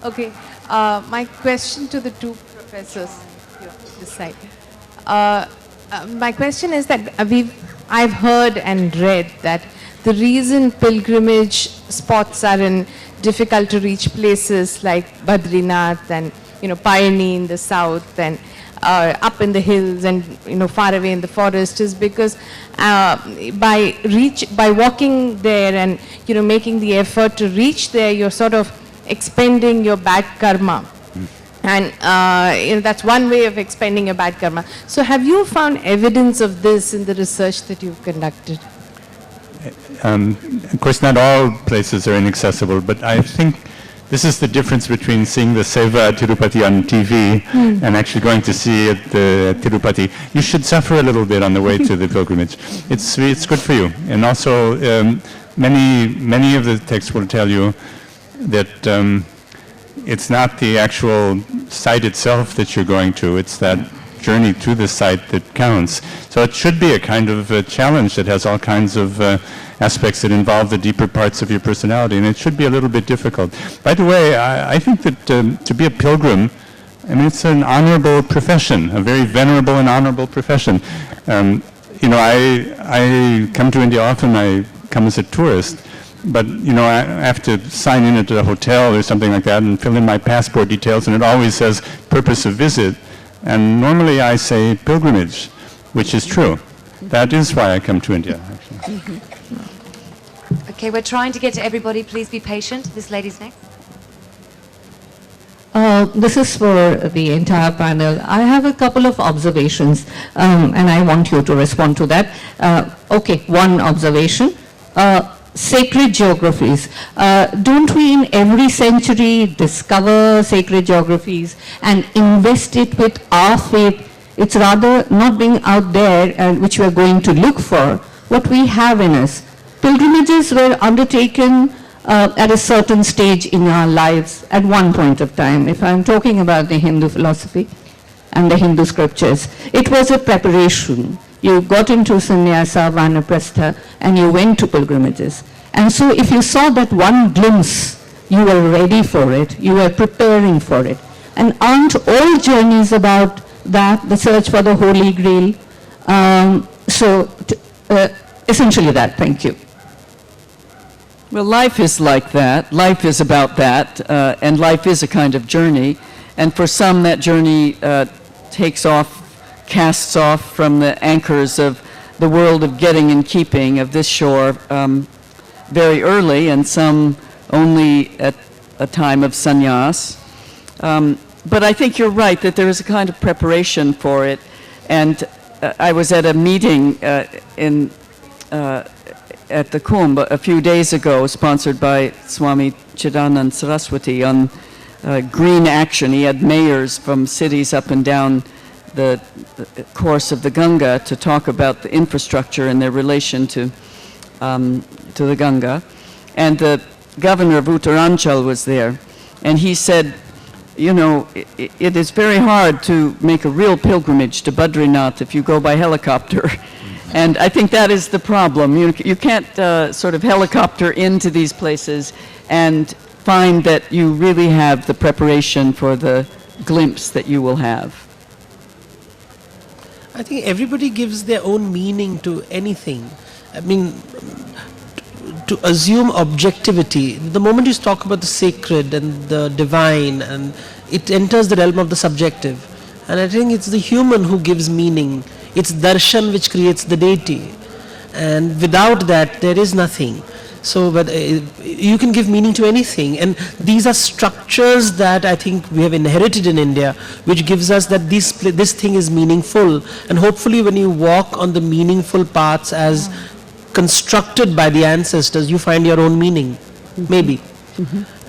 Okay. My question to the two professors here on this side. My question is that I've heard and read that the reason pilgrimage spots are in difficult to reach places like Badrinath and Payani in the south and up in the hills and far away in the forest is because by walking there and making the effort to reach there, you're sort of expending your bad karma. And that's one way of expending your bad karma. So have you found evidence of this in the research that you've conducted? Of course, not all places are inaccessible, but I think this is the difference between seeing the Seva at Tirupati on TV and actually going to see it at Tirupati. You should suffer a little bit on the way to the pilgrimage. It's good for you. And also, many of the texts will tell you that it's not the actual site itself that you're going to, it's that journey to the site that counts. So it should be a kind of a challenge that has all kinds of aspects that involve the deeper parts of your personality, and it should be a little bit difficult. By the way, I think that to be a pilgrim, it's an honorable profession, a very venerable and honorable profession. I come to India often, I come as a tourist, but I have to sign in at a hotel or something like that and fill in my passport details, and it always says purpose of visit. And normally I say pilgrimage, which is true. That is why I come to India, actually. Okay, we're trying to get to everybody. Please be patient. This lady's next. This is for the entire panel. I have a couple of observations, and I want you to respond to that. Okay, one observation. Sacred geographies. Don't we in every century discover sacred geographies and invest it with our faith? It's rather not being out there, which we are going to look for, what we have in us. Pilgrimages were undertaken at a certain stage in our lives at one point of time. If I'm talking about the Hindu philosophy and the Hindu scriptures, it was a preparation. You got into sannyasa, vanaprastha, and you went to pilgrimages. And so if you saw that one glimpse, you were ready for it, you were preparing for it. And aren't all journeys about that, the search for the Holy Grail? Essentially that, thank you. Well, life is like that. Life is about that, and life is a kind of journey. And for some, that journey casts off from the anchors of the world of getting and keeping of this shore very early, and some only at a time of sannyas. But I think you're right that there is a kind of preparation for it. And I was at a meeting at the Kumbh a few days ago, sponsored by Swami Chidanand Saraswati, on green action. He had mayors from cities up and down the course of the Ganga to talk about the infrastructure and their relation to the Ganga. And the governor of Uttaranchal was there, and he said, you know, it is very hard to make a real pilgrimage to Badrinath if you go by helicopter. And I think that is the problem. You can't sort of helicopter into these places and find that you really have the preparation for the glimpse that you will have. I think everybody gives their own meaning to anything. I mean, to assume objectivity, the moment you talk about the sacred and the divine, and it enters the realm of the subjective. And I think it's the human who gives meaning. It's darshan which creates the deity, and without that there is nothing. So but you can give meaning to anything, and these are structures that I think we have inherited in India, which gives us that this thing is meaningful, and hopefully when you walk on the meaningful paths as constructed by the ancestors, you find your own meaning, maybe.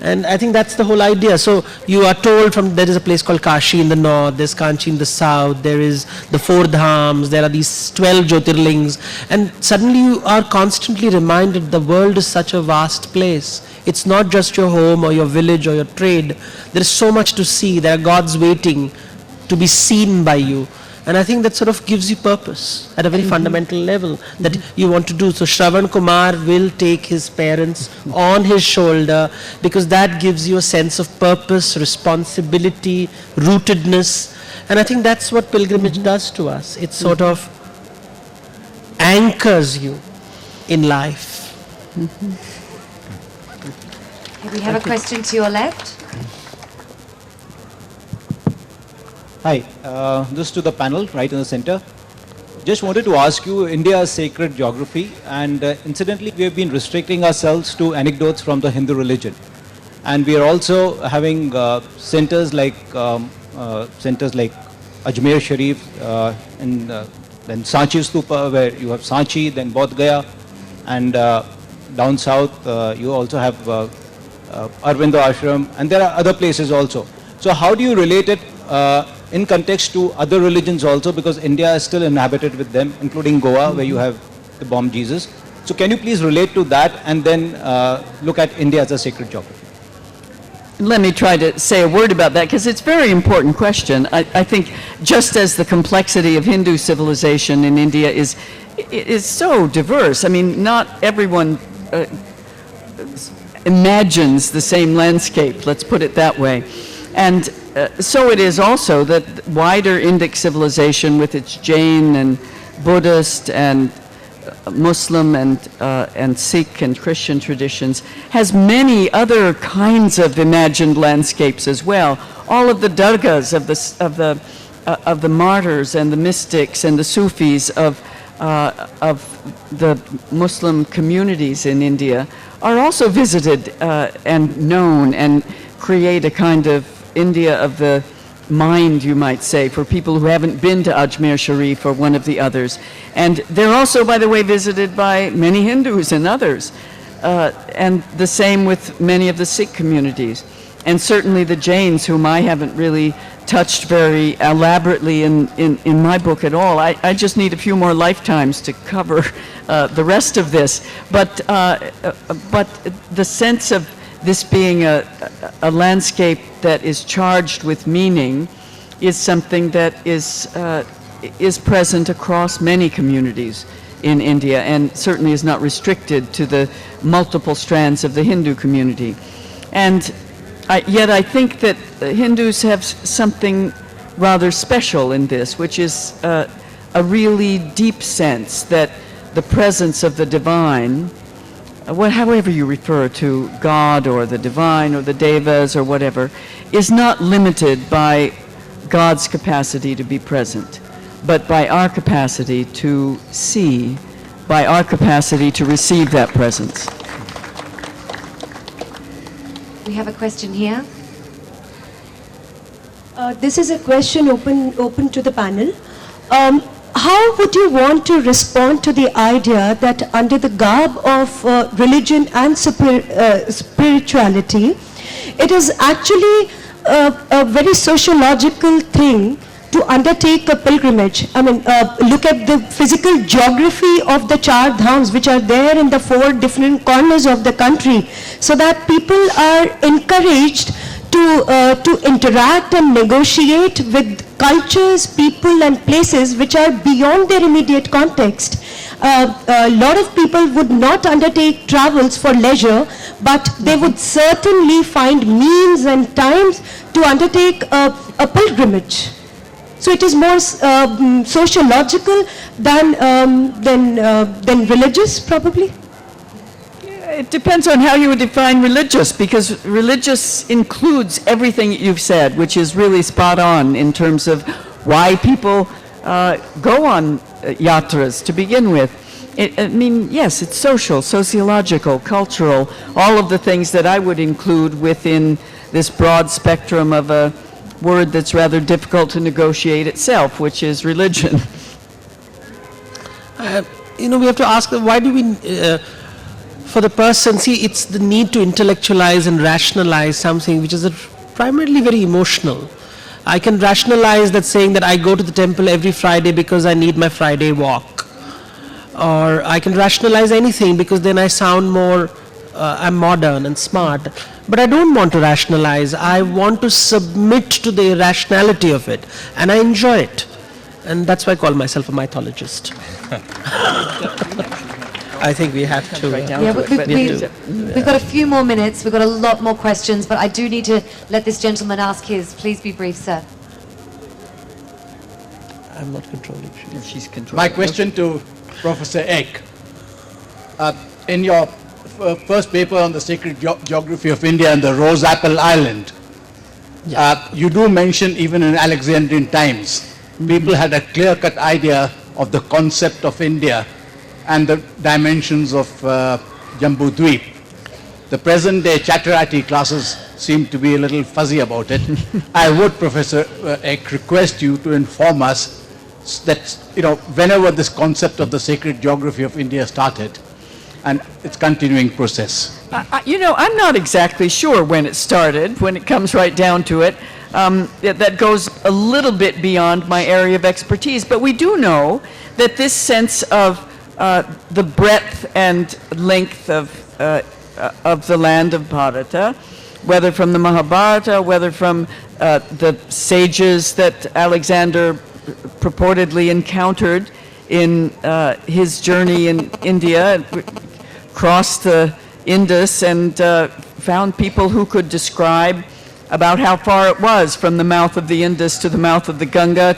And I think that's the whole idea. So you are told there is a place called Kashi in the north, there's Kanchi in the south, there is the 4 dhams, there are these 12 Jyotirlings, and suddenly you are constantly reminded the world is such a vast place. It's not just your home or your village or your trade. There is so much to see. There are gods waiting to be seen by you. And I think that sort of gives you purpose at a very fundamental level that you want to do. So Shravan Kumar will take his parents on his shoulder, because that gives you a sense of purpose, responsibility, rootedness. And I think that's what pilgrimage does to us. It sort of anchors you in life. We have a question to your left. Hi, this to the panel right in the center. Just wanted to ask you India's sacred geography, and incidentally we have been restricting ourselves to anecdotes from the Hindu religion, and we are also having centers like Ajmer Sharif and then Sanchi Stupa, where you have Sanchi, then Bodh Gaya, and down south you also have Arvindo Ashram, and there are other places also. So how do you relate it in context to other religions also, because India is still inhabited with them, including Goa, where you have the bomb Jesus. So can you please relate to that and then look at India as a sacred geography? Let me try to say a word about that, because it's a very important question. I think just as the complexity of Hindu civilization in India is so diverse. I mean, not everyone imagines the same landscape, let's put it that way. And so it is also that wider Indic civilization, with its Jain and Buddhist and Muslim and Sikh and Christian traditions, has many other kinds of imagined landscapes as well. All of the dargahs of the martyrs and the mystics and the Sufis of the Muslim communities in India are also visited and known, and create a kind of India of the mind, you might say, for people who haven't been to Ajmer Sharif or one of the others. And they're also, by the way, visited by many Hindus and others. And the same with many of the Sikh communities. And certainly the Jains, whom I haven't really touched very elaborately in my book at all. I just need a few more lifetimes to cover the rest of this. But the sense of this being a landscape that is charged with meaning is something that is present across many communities in India, and certainly is not restricted to the multiple strands of the Hindu community. And yet I think that Hindus have something rather special in this, which is a really deep sense that the presence of the divine, however you refer to God or the divine or the devas or whatever, is not limited by God's capacity to be present, but by our capacity to see, by our capacity to receive that presence. We have a question here. This is a question open to the panel. How would you want to respond to the idea that under the garb of religion and spirituality, it is actually a very sociological thing to undertake a pilgrimage? I mean, look at the physical geography of the Char Dhams, which are there in the 4 different corners of the country, so that people are encouraged to interact and negotiate with cultures, people and places which are beyond their immediate context. A lot of people would not undertake travels for leisure, but they would certainly find means and times to undertake a pilgrimage. So it is more sociological than religious, probably? It depends on how you would define religious, because religious includes everything you've said, which is really spot on in terms of why people go on yatras to begin with. I mean, yes, it's social, sociological, cultural, all of the things that I would include within this broad spectrum of a word that's rather difficult to negotiate itself, which is religion. We have to ask, why do we... for the person, see, it's the need to intellectualize and rationalize something which is primarily very emotional. I can rationalize that, saying that I go to the temple every Friday because I need my Friday walk. Or I can rationalize anything because then I sound more, I'm modern and smart. But I don't want to rationalize. I want to submit to the irrationality of it. And I enjoy it. And that's why I call myself a mythologist. I think we have to. We've got a few more minutes. We've got a lot more questions, but I do need to let this gentleman ask his. Please be brief, sir. I'm not controlling. She's controlling. My question to Professor Eck. In your first paper on the sacred geography of India and the Rose Apple Island, you do mention, even in Alexandrian times, people had a clear-cut idea of the concept of India and the dimensions of Jambu Dweep. The present-day Chatterati classes seem to be a little fuzzy about it. I would, Professor Eck, request you to inform us that, whenever this concept of the sacred geography of India started and its continuing process. I'm not exactly sure when it started, when it comes right down to it. That goes a little bit beyond my area of expertise, but we do know that this sense of the breadth and length of the land of Bharata, whether from the Mahabharata, whether from the sages that Alexander purportedly encountered in his journey in India, crossed the Indus and found people who could describe about how far it was from the mouth of the Indus to the mouth of the Ganga,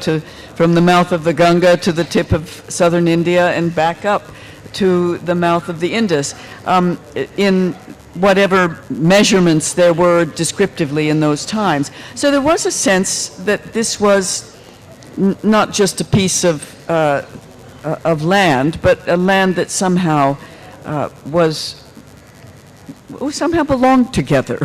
from the mouth of the Ganga to the tip of southern India and back up to the mouth of the Indus, in whatever measurements there were descriptively in those times. So there was a sense that this was not just a piece of land, but a land that somehow somehow belonged together.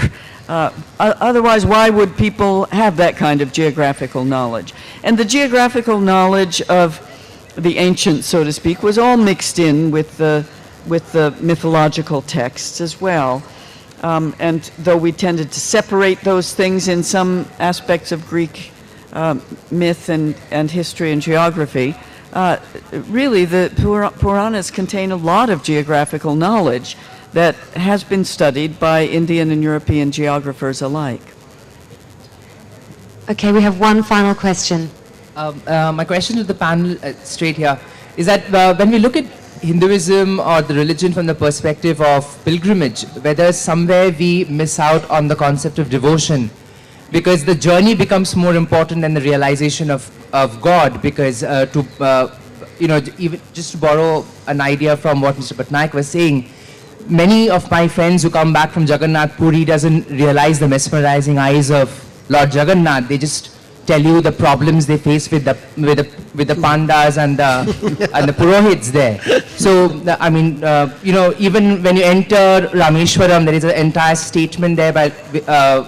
Otherwise, why would people have that kind of geographical knowledge? And the geographical knowledge of the ancients, so to speak, was all mixed in with the mythological texts as well. And though we tended to separate those things in some aspects of Greek myth and history and geography, really the Puranas contain a lot of geographical knowledge that has been studied by Indian and European geographers alike. Okay, we have one final question. My question to the panel straight here is that when we look at Hinduism or the religion from the perspective of pilgrimage, whether somewhere we miss out on the concept of devotion, because the journey becomes more important than the realization of God, because even just to borrow an idea from what Mr. Pattanaik was saying, many of my friends who come back from Jagannath Puri doesn't realize the mesmerizing eyes of Lord Jagannath. They just tell you the problems they face with the pandas and the purohits there. So even when you enter Rameshwaram, there is an entire statement there by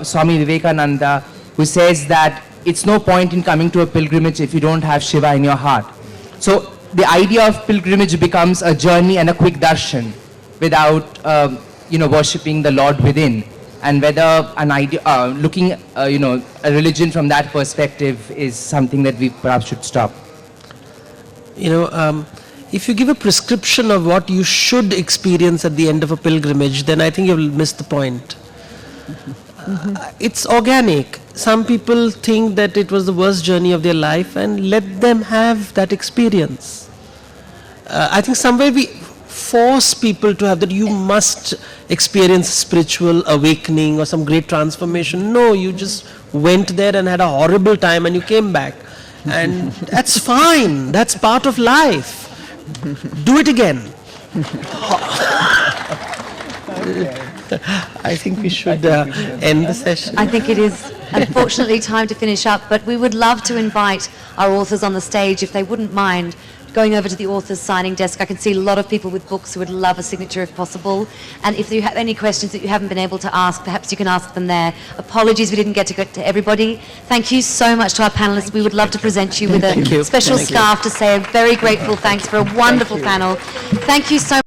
Swami Vivekananda, who says that it's no point in coming to a pilgrimage if you don't have Shiva in your heart. So the idea of pilgrimage becomes a journey and a quick darshan without worshipping the Lord within. And whether an idea, looking, a religion from that perspective is something that we perhaps should stop. If you give a prescription of what you should experience at the end of a pilgrimage, then I think you'll miss the point. It's organic. Some people think that it was the worst journey of their life, and let them have that experience. I think somewhere we force people to have that you must experience spiritual awakening or some great transformation. No, you just went there and had a horrible time and you came back. And that's fine. That's part of life. Do it again. I think we should end the session. I think it is unfortunately time to finish up, but we would love to invite our authors on the stage if they wouldn't mind going over to the author's signing desk. I can see a lot of people with books who would love a signature if possible. And if you have any questions that you haven't been able to ask, perhaps you can ask them there. Apologies we didn't get to everybody. Thank you so much to our panelists. We would love to present you with a special scarf to say a very grateful thanks for a wonderful panel. Thank you so much.